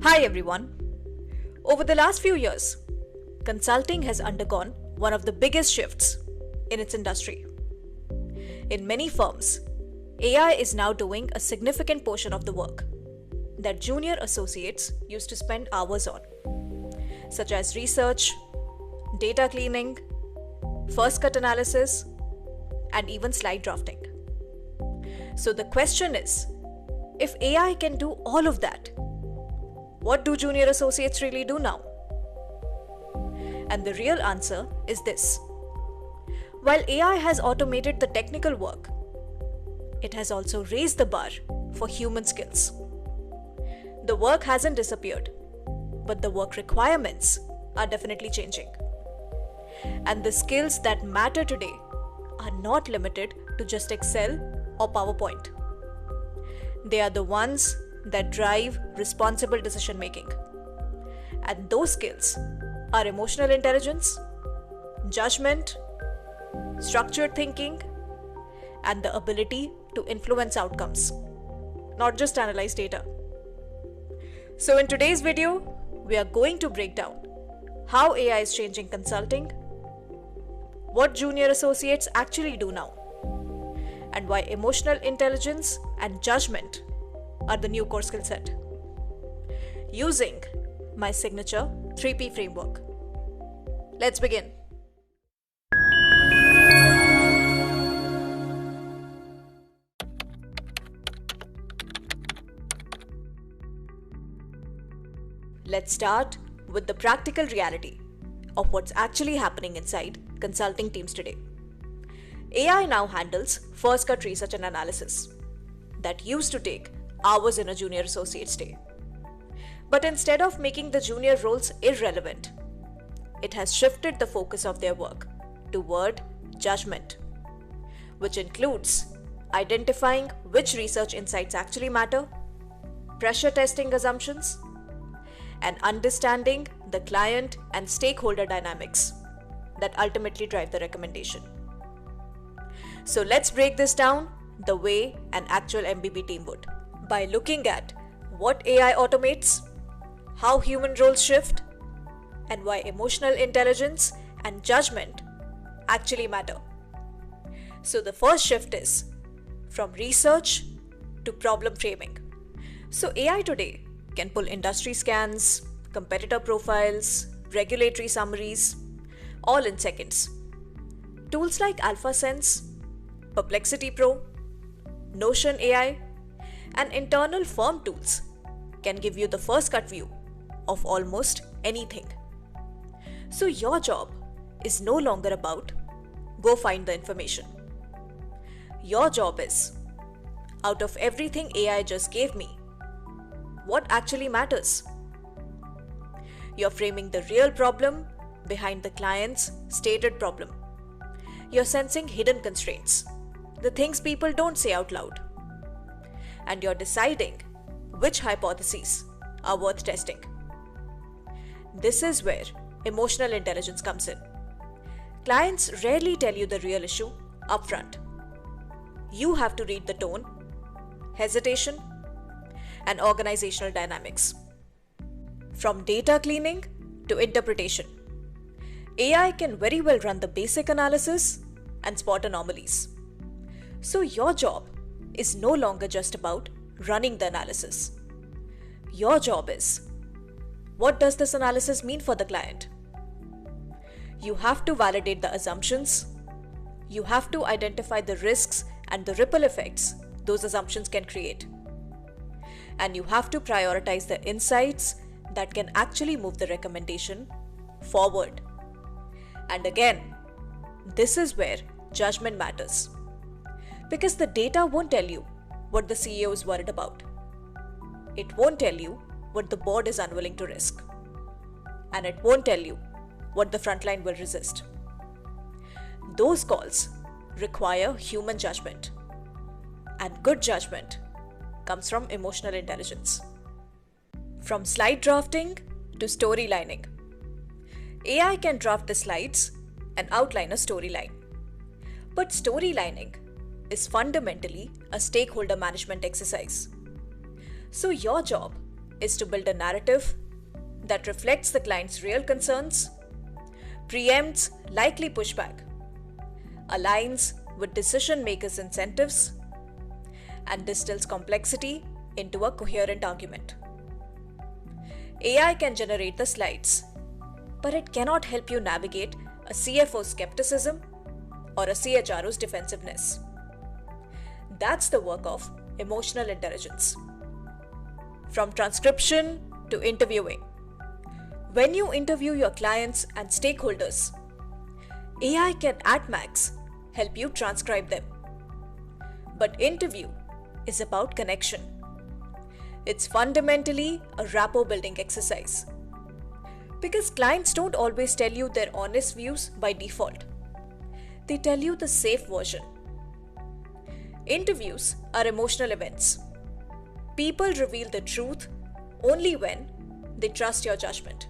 Hi everyone. Over the last few years, consulting has undergone one of the biggest shifts in its industry. In many firms, AI is now doing a significant portion of the work that junior associates used to spend hours on, such as research, data cleaning, first cut analysis, and even slide drafting. So the question is, if AI can do all of that, what do junior associates really do now? And the real answer is this. While AI has automated the technical work, it has also raised the bar for human skills. The work hasn't disappeared, but the work requirements are definitely changing. And the skills that matter today are not limited to just Excel or PowerPoint. They are the ones that drive responsible decision making. And those skills are emotional intelligence, judgment, structured thinking, and the ability to influence outcomes, not just analyze data. So in today's video, we are going to break down how AI is changing consulting, what junior associates actually do now, and why emotional intelligence and judgment are the new core skill set, using my signature 3P framework. Let's begin. Let's start with the practical reality of what's actually happening inside consulting teams today. AI now handles first cut research and analysis that used to take hours in a junior associate's day. But instead of making the junior roles irrelevant, it has shifted the focus of their work toward judgment, which includes identifying which research insights actually matter, pressure testing assumptions, and understanding the client and stakeholder dynamics that ultimately drive the recommendation. So let's break this down the way an actual MBB team would, by looking at what AI automates, how human roles shift, and why emotional intelligence and judgment actually matter. So the first shift is from research to problem framing. So AI today can pull industry scans, competitor profiles, regulatory summaries, all in seconds. Tools like AlphaSense, Perplexity Pro, Notion AI, and internal firm tools can give you the first cut view of almost anything. So your job is no longer about go find the information. Your job is, out of everything AI just gave me, what actually matters? You're framing the real problem behind the client's stated problem. You're sensing hidden constraints, the things people don't say out loud. And you're deciding which hypotheses are worth testing. This is where emotional intelligence comes in. Clients rarely tell you the real issue upfront. You have to read the tone, hesitation, and organizational dynamics. From data cleaning to interpretation, AI can very well run the basic analysis and spot anomalies. So your job is no longer just about running the analysis. Your job is, what does this analysis mean for the client? You have to validate the assumptions. You have to identify the risks and the ripple effects those assumptions can create. And you have to prioritize the insights that can actually move the recommendation forward. And again, this is where judgment matters. Because the data won't tell you what the CEO is worried about. It won't tell you what the board is unwilling to risk. And it won't tell you what the frontline will resist. Those calls require human judgment. And good judgment comes from emotional intelligence. From slide drafting to storylining, AI can draft the slides and outline a storyline. But storylining is fundamentally a stakeholder management exercise. So your job is to build a narrative that reflects the client's real concerns, preempts likely pushback, aligns with decision makers' incentives, and distills complexity into a coherent argument. AI can generate the slides, but it cannot help you navigate a CFO's skepticism or a CHRO's defensiveness. That's the work of emotional intelligence. From transcription to interviewing. When you interview your clients and stakeholders, AI can at max help you transcribe them. But interview is about connection. It's fundamentally a rapport building exercise. Because clients don't always tell you their honest views by default. They tell you the safe version. Interviews are emotional events. People reveal the truth only when they trust your judgment.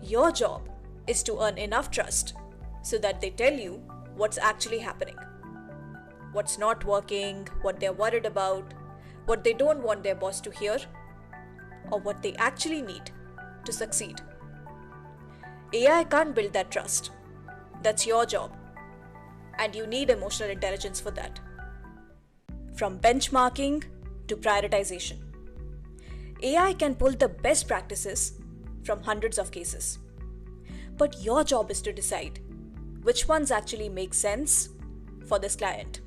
Your job is to earn enough trust so that they tell you what's actually happening, what's not working, what they're worried about, what they don't want their boss to hear, or what they actually need to succeed. AI can't build that trust. That's your job. And you need emotional intelligence for that. From benchmarking to prioritization, AI can pull the best practices from hundreds of cases. But your job is to decide which ones actually make sense for this client.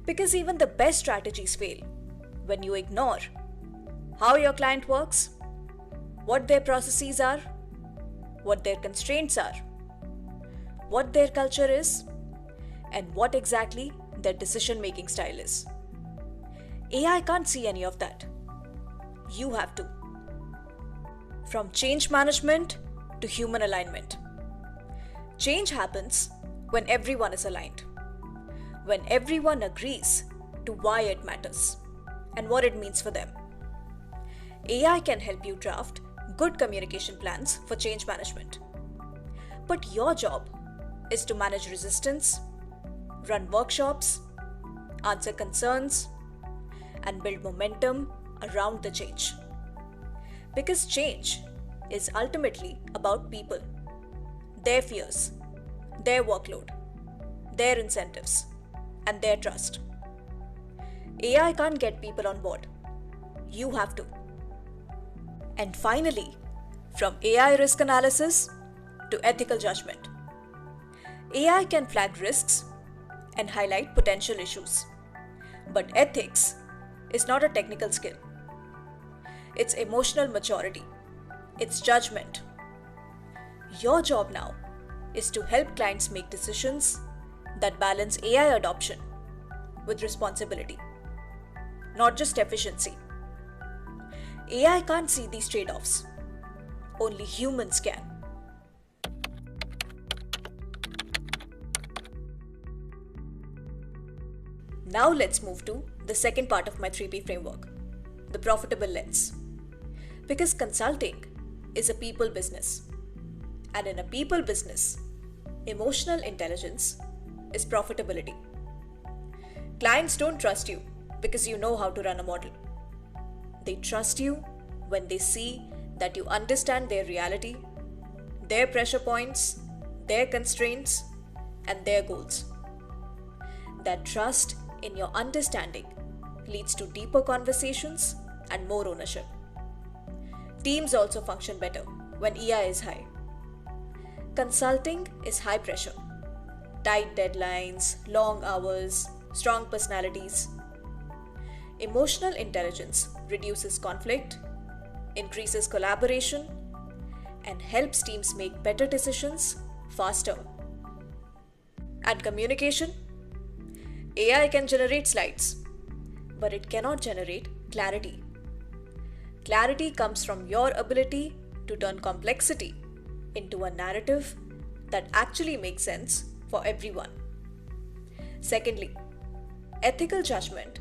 Because even the best strategies fail when you ignore how your client works, what their processes are, what their constraints are, what their culture is, and what exactly their decision-making style is. AI can't see any of that. You have to. From change management to human alignment. Change happens when everyone is aligned. When everyone agrees to why it matters and what it means for them. AI can help you draft good communication plans for change management. But your job is to manage resistance, run workshops, answer concerns, and build momentum around the change. Because change is ultimately about people, their fears, their workload, their incentives, and their trust. AI can't get people on board. You have to. And finally, from AI risk analysis to ethical judgment. AI can flag risks and highlight potential issues. But ethics is not a technical skill. It's emotional maturity. It's judgment. Your job now is to help clients make decisions that balance AI adoption with responsibility, not just efficiency. AI can't see these trade-offs. Only humans can. Now let's move to the second part of my 3P framework, the profitable lens. Because consulting is a people business. And in a people business, emotional intelligence is profitability. Clients don't trust you because you know how to run a model. They trust you when they see that you understand their reality, their pressure points, their constraints, and their goals. That trust in your understanding leads to deeper conversations and more ownership. Teams also function better when EI is high. Consulting is high pressure. Tight deadlines, long hours, strong personalities. Emotional intelligence reduces conflict, increases collaboration, and helps teams make better decisions faster. And communication? AI can generate slides, but it cannot generate clarity. Clarity comes from your ability to turn complexity into a narrative that actually makes sense for everyone. Secondly, ethical judgment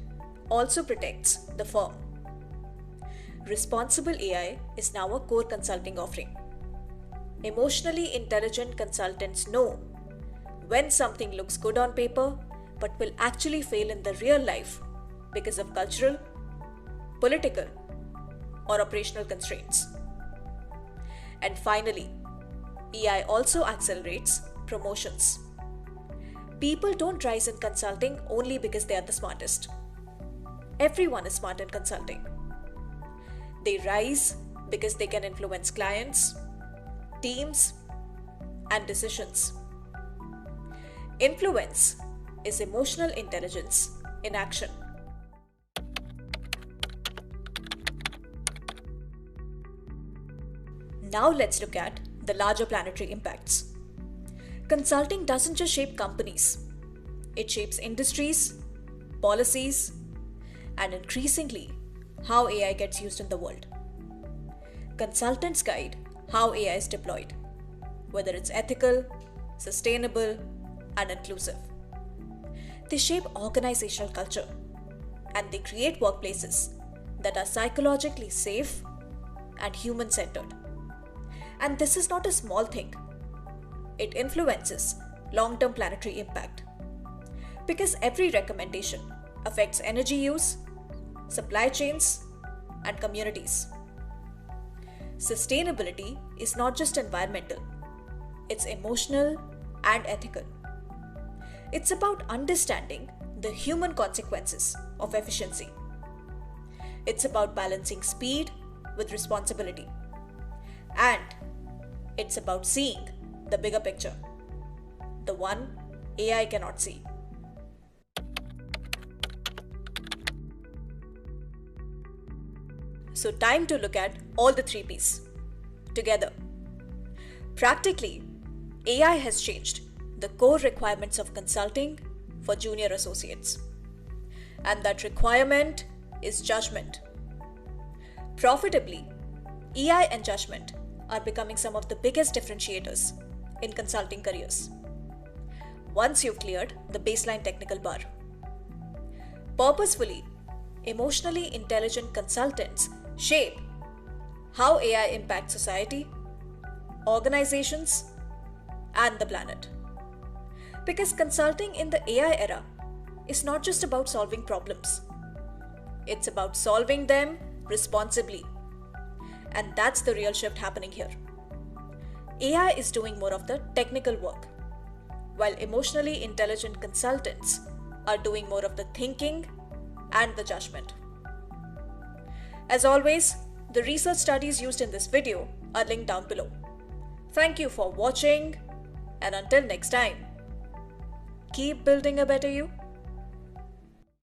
also protects the firm. Responsible AI is now a core consulting offering. Emotionally intelligent consultants know when something looks good on paper but will actually fail in the real life because of cultural, political, or operational constraints. And finally, AI also accelerates promotions. People don't rise in consulting only because they are the smartest. Everyone is smart in consulting. They rise because they can influence clients, teams, and decisions. Influence is emotional intelligence in action. Now let's look at the larger planetary impacts. Consulting doesn't just shape companies, it shapes industries, policies, and increasingly how AI gets used in the world. Consultants guide how AI is deployed, whether it's ethical, sustainable, and inclusive. They shape organizational culture, and they create workplaces that are psychologically safe and human-centered. And this is not a small thing. It influences long-term planetary impact. Because every recommendation affects energy use, supply chains, and communities. Sustainability is not just environmental, it's emotional and ethical. It's about understanding the human consequences of efficiency. It's about balancing speed with responsibility. And it's about seeing the bigger picture, the one AI cannot see. So time to look at all the 3 P's together. Practically, AI has changed the core requirements of consulting for junior associates. And that requirement is judgment. Profitably, AI and judgment are becoming some of the biggest differentiators in consulting careers. Once you've cleared the baseline technical bar. Purposefully, emotionally intelligent consultants shape how AI impacts society, organizations, and the planet. Because consulting in the AI era is not just about solving problems. It's about solving them responsibly. And that's the real shift happening here. AI is doing more of the technical work, while emotionally intelligent consultants are doing more of the thinking and the judgment. As always, the research studies used in this video are linked down below. Thank you for watching, and until next time, keep building a better you.